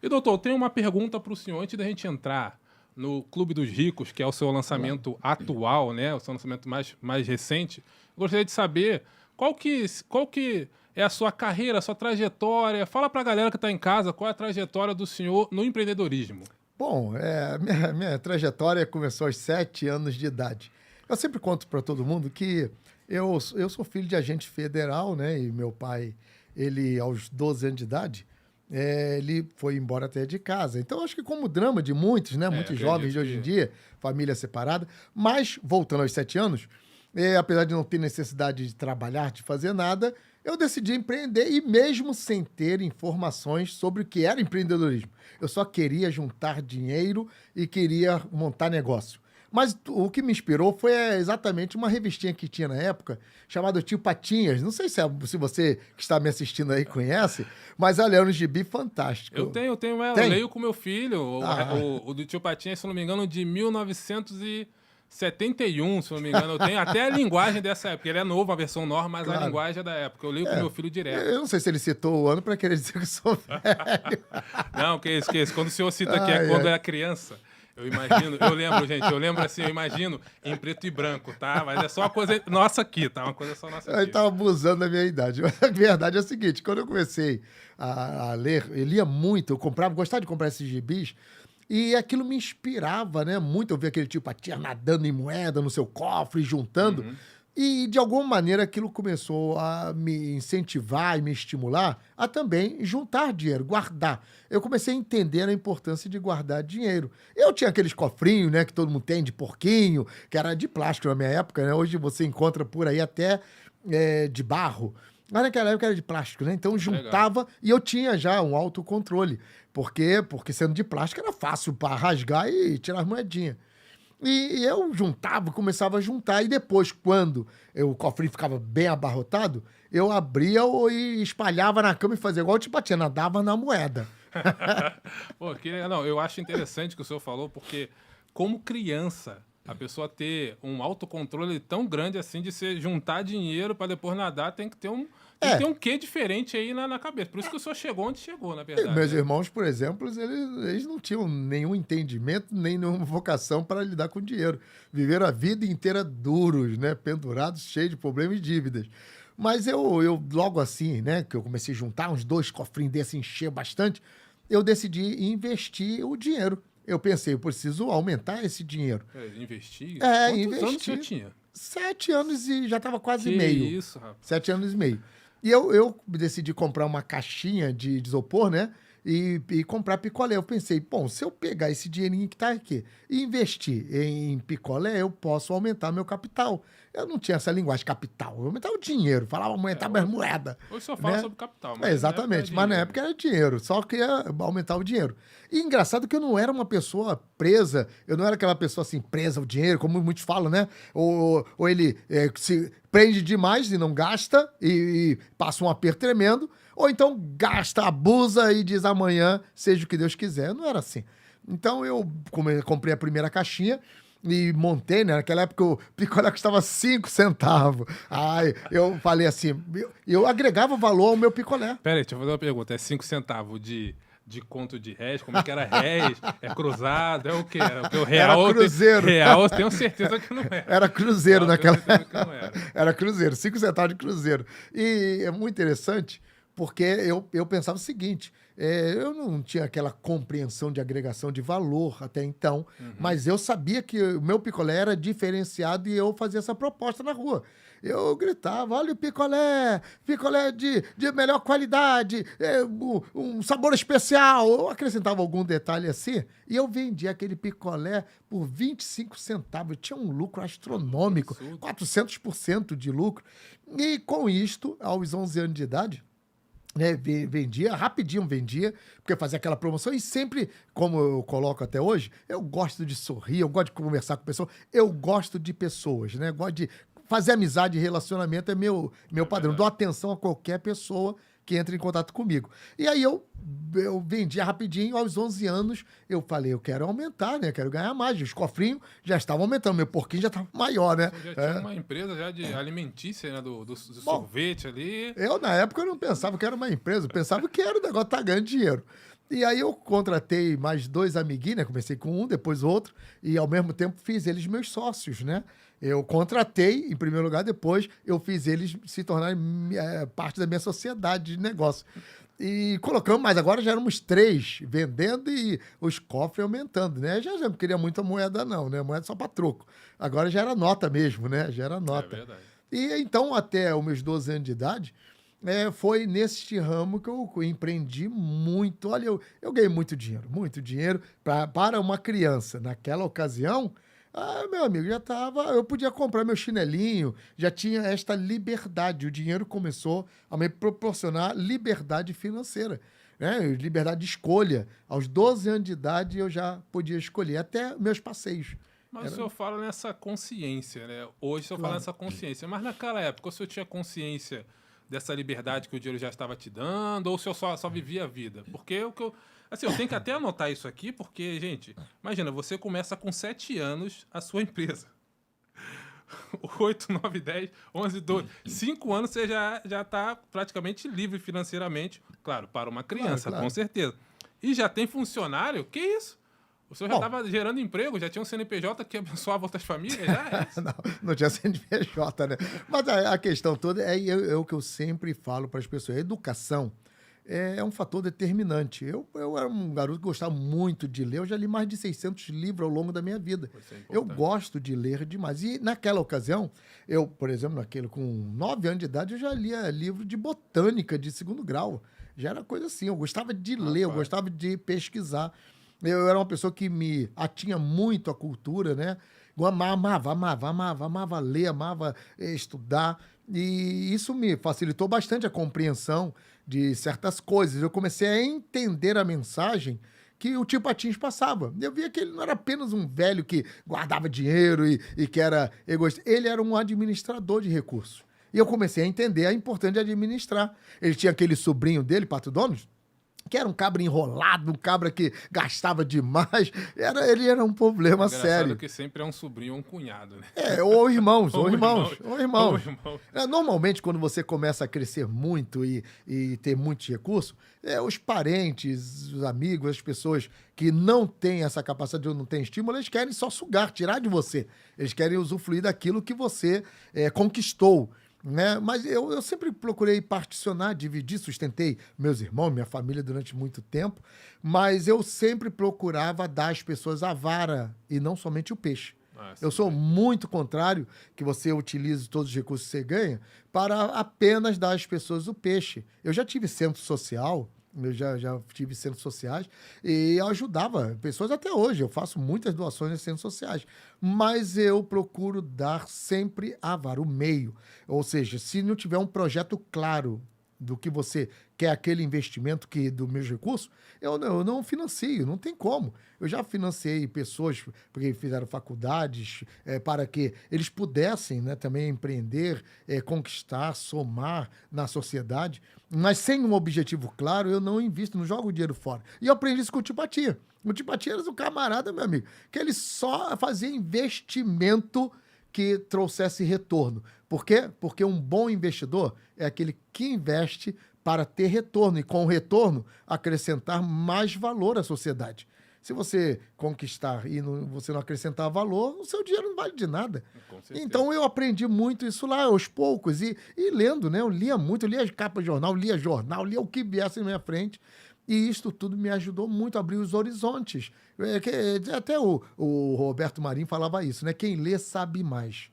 E, doutor, eu tenho uma pergunta para o senhor antes da gente entrar no Clube dos Ricos, que é o seu lançamento atual, né? O seu lançamento mais recente. Eu gostaria de saber qual que é a sua carreira, a sua trajetória. Fala para a galera que está em casa qual é a trajetória do senhor no empreendedorismo. Bom, minha trajetória começou aos 7 anos de idade. Eu sempre conto para todo mundo que eu sou filho de agente federal, né? E meu pai, ele, aos 12 anos de idade, ele foi embora até de casa. Então, acho que como o drama de muitos, né? Muitos jovens de hoje em dia, família separada. Mas, voltando aos 7 anos, apesar de não ter necessidade de trabalhar, de fazer nada, eu decidi empreender e mesmo sem ter informações sobre o que era empreendedorismo. Eu só queria juntar dinheiro e queria montar negócio. Mas o que me inspirou foi exatamente uma revistinha que tinha na época, chamada Tio Patinhas. Não sei se você que está me assistindo aí conhece, mas olha, é um gibi fantástico. Eu tenho ela, eu leio com meu filho, o do Tio Patinhas, se não me engano, de 1971, se não me engano. Eu tenho até a linguagem dessa época. Ele é novo, a versão nova, mas a linguagem é da época. Eu leio com meu filho direto. Eu não sei se ele citou o ano para querer dizer que eu sou velho. Não, que isso. Quando o senhor cita que é quando era criança, eu imagino, eu lembro assim, eu imagino em preto e branco, tá? Mas é só uma coisa nossa aqui, tá? Uma coisa só nossa aqui. Ele estava abusando da minha idade. Mas a verdade é o seguinte, quando eu comecei a ler, eu lia muito, gostava de comprar esses gibis, e aquilo me inspirava, né? Muito. Eu via aquele tipo tia nadando em moeda no seu cofre, juntando. E, de alguma maneira, aquilo começou a me incentivar e me estimular a também juntar dinheiro, guardar. Eu comecei a entender a importância de guardar dinheiro. Eu tinha aqueles cofrinhos, né, que todo mundo tem, de porquinho, que era de plástico na minha época, né? Hoje você encontra por aí até de barro. Mas naquela época era de plástico, né? Então juntava e eu tinha já um autocontrole. Por quê? Porque sendo de plástico era fácil para rasgar e tirar as moedinhas. E eu juntava, começava a juntar. E depois, quando o cofrinho ficava bem abarrotado, eu abria e espalhava na cama e fazia igual o Tipatinha, nadava na moeda. Pô, não, eu acho interessante o que o senhor falou, porque como criança, a pessoa ter um autocontrole tão grande assim de se juntar dinheiro para depois nadar, tem que ter um quê diferente aí na cabeça. Por isso que o senhor chegou onde chegou, na verdade. Meus irmãos, por exemplo, eles não tinham nenhum entendimento, nem nenhuma vocação para lidar com dinheiro. Viveram a vida inteira duros, né? Pendurados, cheios de problemas e dívidas. Mas eu logo assim, né, que eu comecei a juntar uns 2 cofrinhos desses, encher bastante, eu decidi investir o dinheiro. Eu pensei, eu preciso aumentar esse dinheiro. Investir? Quantos anos você tinha? 7 anos e já estava quase Que meio. Isso, rapaz. 7 anos e meio. E eu decidi comprar uma caixinha de isopor, né? E comprar picolé. Eu pensei, bom, se eu pegar esse dinheirinho que tá aqui e investir em picolé, eu posso aumentar meu capital. Eu não tinha essa linguagem capital, eu aumentava o dinheiro, falava aumentar minhas moedas. Hoje só fala né? sobre capital. Mas Exatamente, mas na época era dinheiro, só que ia aumentar o dinheiro. E engraçado que eu não era uma pessoa presa, eu não era aquela pessoa assim, presa ao dinheiro, como muitos falam, né? Ou ele se prende demais e não gasta e passa um aperto tremendo, ou então gasta, abusa e diz amanhã, seja o que Deus quiser. Não era assim. Então eu comprei a primeira caixinha e montei, né? Naquela época o picolé custava 5 centavos. Ai, eu falei assim, eu agregava valor ao meu picolé. Pera aí, deixa eu fazer uma pergunta. É 5 centavos de conto de réis? Como é que era réis? É cruzado? É o quê? Porque o real... Era cruzeiro. Real, eu tenho certeza que não era. Era cruzeiro naquela época. Não era. Era cruzeiro, 5 centavos de cruzeiro. E é muito interessante, porque eu pensava o seguinte, eu não tinha aquela compreensão de agregação de valor até então, mas eu sabia que o meu picolé era diferenciado e eu fazia essa proposta na rua. Eu gritava, olha o picolé de melhor qualidade, um sabor especial. Eu acrescentava algum detalhe assim e eu vendia aquele picolé por 25 centavos. Eu tinha um lucro astronômico, 400% de lucro. E com isto, aos 11 anos de idade, vendia, rapidinho vendia, porque fazia aquela promoção e sempre, como eu coloco até hoje, eu gosto de sorrir, eu gosto de conversar com pessoas, eu gosto de pessoas, né? Gosto de fazer amizade e relacionamento, é meu padrão. Dou atenção a qualquer pessoa que entra em contato comigo. E aí eu vendia rapidinho, aos 11 anos, eu falei, eu quero aumentar, né? Quero ganhar mais. Os cofrinhos já estavam aumentando, meu porquinho já estava maior, né? Então já tinha uma empresa já de alimentícia, né? Do sorvete ali. Eu, na época, eu não pensava que era uma empresa, eu pensava que era o negócio tá ganhando dinheiro. E aí eu contratei mais 2 amiguinhos, né? Comecei com um, depois outro, e ao mesmo tempo fiz eles meus sócios, né? Eu contratei, em primeiro lugar, depois eu fiz eles se tornarem parte da minha sociedade de negócio. E colocamos, mas agora já éramos 3 vendendo e os cofres aumentando, né? Já não queria muita moeda não, né? Moeda só para troco. Agora já era nota mesmo, né? Já era nota. É verdade. E então, até os meus 12 anos de idade, foi neste ramo que eu empreendi muito. Olha, eu ganhei muito dinheiro para uma criança. Naquela ocasião, meu amigo, eu podia comprar meu chinelinho, já tinha esta liberdade. O dinheiro começou a me proporcionar liberdade financeira, né? Liberdade de escolha. Aos 12 anos de idade, eu já podia escolher até meus passeios. Mas o senhor fala nessa consciência, né? Hoje o senhor fala nessa consciência. Mas naquela época, o senhor tinha consciência dessa liberdade que o dinheiro já estava te dando, ou o senhor só vivia a vida? Porque assim, eu tenho que até anotar isso aqui, porque, gente, imagina, você começa com 7 anos a sua empresa. 8, 9, 10, 11, 12. 5 anos você já está praticamente livre financeiramente, claro, para uma criança, Claro. com certeza. E já tem funcionário? Que isso? O senhor já estava gerando emprego, já tinha um CNPJ que abençoava outras famílias? Já? Não tinha CNPJ, né? Mas a questão toda é o que eu sempre falo para as pessoas. A educação é um fator determinante. Eu era um garoto que gostava muito de ler. Eu já li mais de 600 livros ao longo da minha vida. Eu gosto de ler demais. E naquela ocasião, eu, por exemplo, com 9 anos de idade, eu já lia livro de botânica de 2º grau. Já era coisa assim. Eu gostava de ler, eu gostava de pesquisar. Eu era uma pessoa que me atinha muito à cultura, né? Eu amava ler, amava estudar. E isso me facilitou bastante a compreensão de certas coisas. Eu comecei a entender a mensagem que o tio Patins passava. Eu via que ele não era apenas um velho que guardava dinheiro e que era egoísta. Ele era um administrador de recursos. E eu comecei a entender a importância de administrar. Ele tinha aquele sobrinho dele, Pato Donos, que era um cabra enrolado, um cabra que gastava demais. Ele era um problema sério. Que sempre é um sobrinho ou um cunhado, né? Ou irmãos. Irmãos. Normalmente, quando você começa a crescer muito e ter muitos recursos, os parentes, os amigos, as pessoas que não têm essa capacidade ou não têm estímulo, eles querem só sugar, tirar de você. Eles querem usufruir daquilo que você conquistou. Né? Mas eu sempre procurei particionar, dividir, sustentei meus irmãos, minha família durante muito tempo, mas eu sempre procurava dar às pessoas a vara e não somente o peixe. Eu sou muito contrário que você utilize todos os recursos que você ganha para apenas dar às pessoas o peixe. Eu já tive centro social, eu já tive centros sociais e eu ajudava pessoas até hoje. Eu faço muitas doações em centros sociais, mas eu procuro dar sempre a vara, o meio. Ou seja, se não tiver um projeto claro do que você quer, aquele investimento dos meus recursos, eu não financio, não tem como. Eu já financiei pessoas porque fizeram faculdades para que eles pudessem, né, também empreender, conquistar, somar na sociedade, mas sem um objetivo claro, eu não invisto, não jogo o dinheiro fora. E eu aprendi isso com o Tipatia. O Tipatia era um camarada, meu amigo, que ele só fazia investimento que trouxesse retorno. Por quê? Porque um bom investidor é aquele que investe para ter retorno e, com o retorno, acrescentar mais valor à sociedade. Se você conquistar e você não acrescentar valor, o seu dinheiro não vale de nada. Então, eu aprendi muito isso lá, aos poucos. E lendo, né? Eu lia muito, eu lia capa de jornal, lia o que viesse na minha frente. E isto tudo me ajudou muito a abrir os horizontes. Até o Roberto Marinho falava isso, né? Quem lê sabe mais.